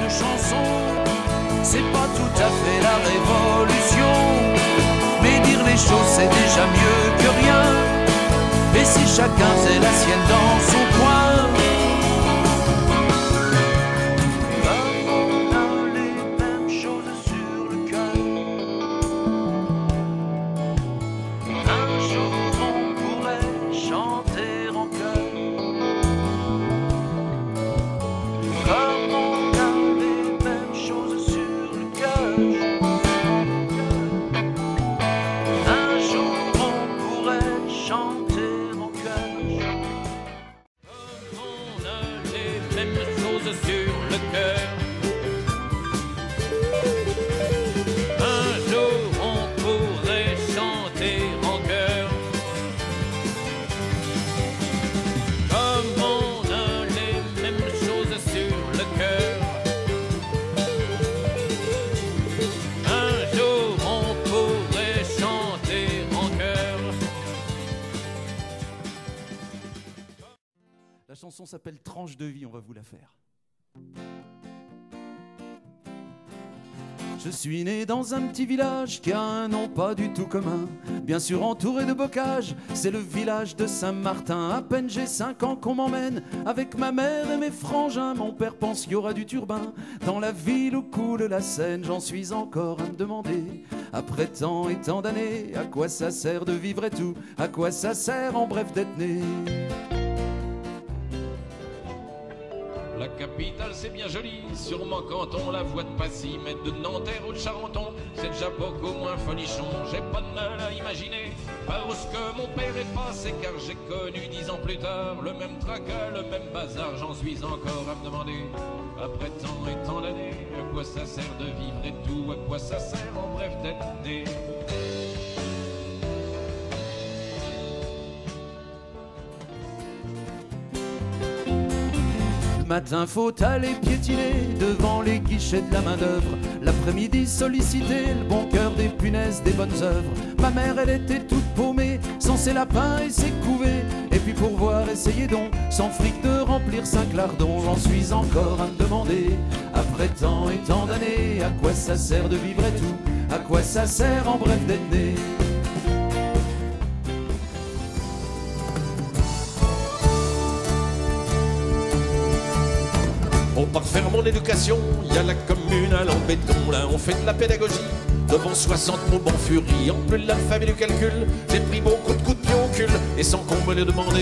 une chanson, c'est pas tout à fait la révolution, mais dire les choses c'est déjà mieux que rien. Et si chacun faisait la sienne dans son coin, comme on a les mêmes choses sur le cœur, un jour on pourrait chanter en chœur. Comme on a les mêmes choses sur le cœur, un jour on pourrait chanter en chœur. Comme on a les mêmes choses sur le cœur, un jour on pourrait chanter en chœur. Comme on a les mêmes choses sur le cœur, un jour on pourrait chanter en chœur. La chanson s'appelle Tranche de vie, on va vous la faire. Je suis né dans un petit village qui a un nom pas du tout commun. Bien sûr entouré de bocages, c'est le village de Saint-Martin. À peine j'ai 5 ans qu'on m'emmène avec ma mère et mes frangins. Mon père pense qu'il y aura du turbin dans la ville où coule la Seine. J'en suis encore à me demander, après tant et tant d'années, à quoi ça sert de vivre et tout, à quoi ça sert en bref d'être né. La capitale c'est bien joli, sûrement quand on la voit de Passy, mais de Nanterre ou de Charenton, c'est déjà beaucoup moins folichon. J'ai pas de mal à imaginer par où ce que mon père est passé, car j'ai connu 10 ans plus tard le même tracas, le même bazar. J'en suis encore à me demander, après tant et tant d'années, à quoi ça sert de vivre et tout, à quoi ça sert en bref d'être né. Matin, faut aller piétiner devant les guichets de la main-d'œuvre. L'après-midi, solliciter le bon cœur des punaises des bonnes œuvres. Ma mère, elle était toute paumée, sans ses lapins et ses couvées. Et puis pour voir, essayez donc, sans fric de remplir 5 lardons. J'en suis encore à me demander, après tant et tant d'années, à quoi ça sert de vivre et tout, à quoi ça sert en bref d'être né. On part faire mon éducation, il y a la communale en béton. Là on fait de la pédagogie, devant 60 mots en furie. En plus de l'alphabet du calcul, j'ai pris beaucoup de coups de pied au cul. Et sans qu'on me le demande,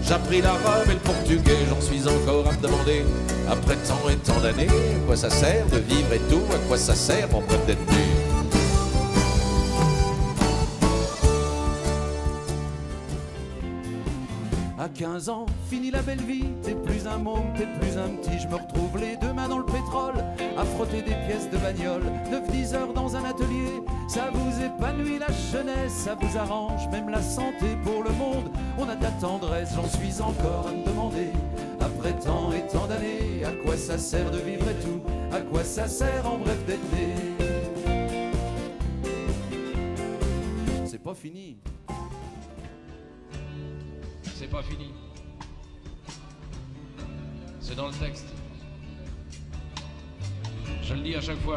j'ai appris l'arabe et le portugais. J'en suis encore à me demander, après tant et tant d'années, à quoi ça sert de vivre et tout, à quoi ça sert en bref d'être né. À 15 ans, fini la belle vie, t'es plus un môme, t'es plus un petit. Je me retrouve les deux mains dans le pétrole, à frotter des pièces de bagnole. 9-10 heures dans un atelier, ça vous épanouit la jeunesse, ça vous arrange même la santé pour le monde. On a de la tendresse, j'en suis encore à me demander, après tant et tant d'années, à quoi ça sert de vivre et tout, à quoi ça sert en bref d'être né. C'est pas fini. C'est pas fini. C'est dans le texte. Je le dis à chaque fois.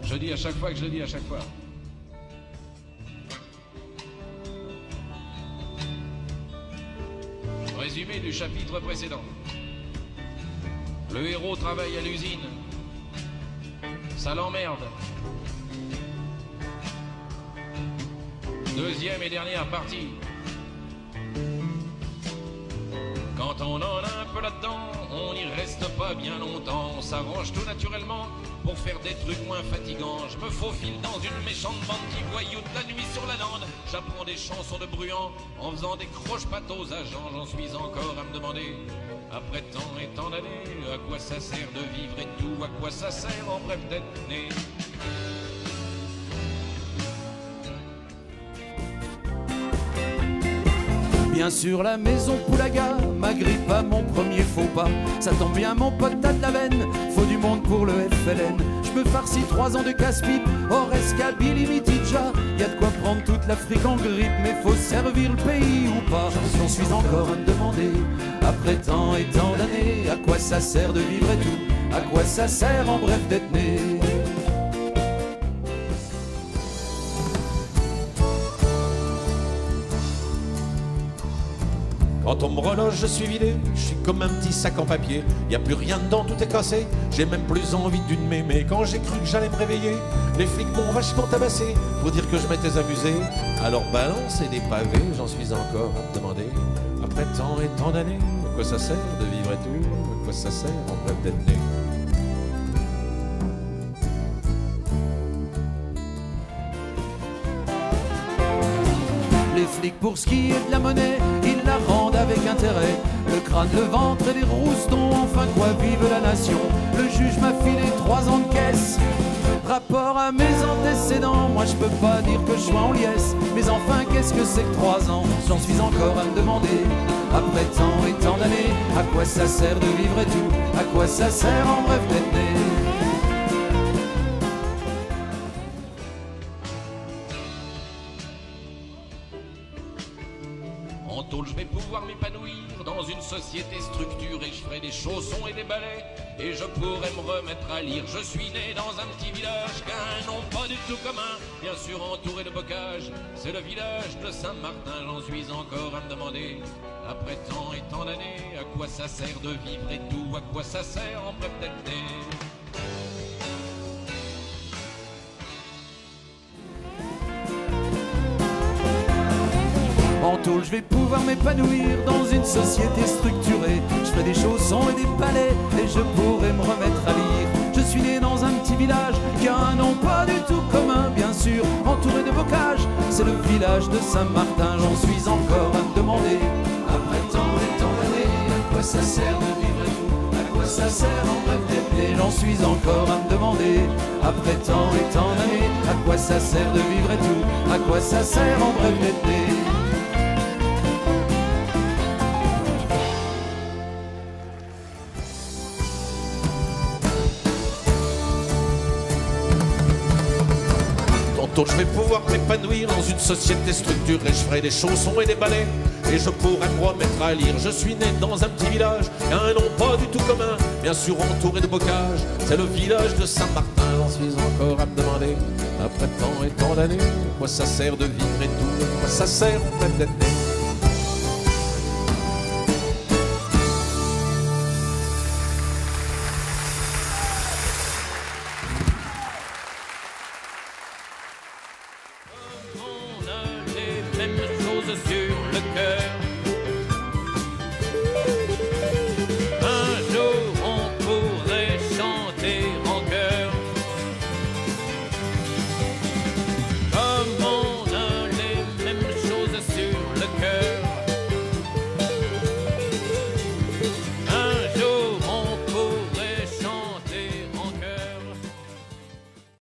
Je dis à chaque fois que je le dis à chaque fois. Résumé du chapitre précédent. Le héros travaille à l'usine. Ça l'emmerde. Deuxième et dernière partie. Quand on en a un peu là-dedans, on n'y reste pas bien longtemps. On s'arrange tout naturellement pour faire des trucs moins fatigants. Je me faufile dans une méchante bande qui voyoute la nuit sur la lande. J'apprends des chansons de Bruant en faisant des croche-pattes aux agents. J'en suis encore à me demander, après tant et tant d'années, à quoi ça sert de vivre et tout, à quoi ça sert en bref d'être né. Bien sûr la maison Poulaga m'agrippe à mon premier faux pas. Ça tombe bien mon pote t'as de la veine, faut du monde pour le FLN. Je je me farcis 3 ans de casse-pipe. Oresca, Billy Mitidja, y a de quoi prendre toute l'Afrique en grippe. Mais faut servir le pays ou pas, j'en suis encore à me demander. Après tant et tant d'années, à quoi ça sert de vivre et tout? À quoi ça sert en bref d'être né? Quand on me reloge, je suis vidé, je suis comme un petit sac en papier. Y a plus rien dedans, tout est cassé. J'ai même plus envie d'une mémé. Quand j'ai cru que j'allais me réveiller, les flics m'ont vachement tabassé pour dire que je m'étais amusé. Alors balancer des pavés, j'en suis encore à me demander. Après tant et tant d'années, à quoi ça sert de vivre et tout? À quoi ça sert en bref d'être né? Les flics pour ce qui est de la monnaie, ils la rendent avec intérêt. Le crâne, le ventre et les roustons, enfin quoi vive la nation. Le juge m'a filé 3 ans de caisse. Rapport à mes antécédents, moi je peux pas dire que je sois en liesse. Mais enfin qu'est-ce que c'est que 3 ans? J'en suis encore à me demander. Après tant et tant d'années, à quoi ça sert de vivre et tout? À quoi ça sert en bref d'être né? En tôle, je vais pouvoir m'épanouir dans une société structurée. Je ferai des chaussons et des balais et je pourrai me remettre à lire. Je suis né dans un petit village qui a un nom pas du tout commun, bien sûr entouré de bocage. C'est le village de Saint-Martin, j'en suis encore à me demander. Après tant et tant d'années, à quoi ça sert de vivre et tout? À quoi ça sert en bref d'être né? En tôle, je vais pouvoir m'épanouir dans une société structurée. Je ferai des chaussons et des palais et je pourrai me remettre à lire. Je suis né dans un petit village qui a un nom pas du tout commun, bien sûr, entouré de bocages. C'est le village de Saint-Martin, j'en suis encore à me demander. Après tant et tant d'années, à quoi ça sert de vivre et tout? À quoi ça sert en bref d'être né? J'en suis encore à me demander. Après tant et tant d'années, à quoi ça sert de vivre et tout? À quoi ça sert en bref d'être né? Tôt, je vais pouvoir m'épanouir dans une société structurée. Je ferai des chaussons et des balais et je pourrai me remettre à lire. Je suis né dans un petit village qui a un nom pas du tout commun, bien sûr entouré de bocage. C'est le village de Saint-Martin, j'en suis encore à me demander. Après tant et tant d'années, à quoi ça sert de vivre et tout? À quoi ça sert en fait d'être né?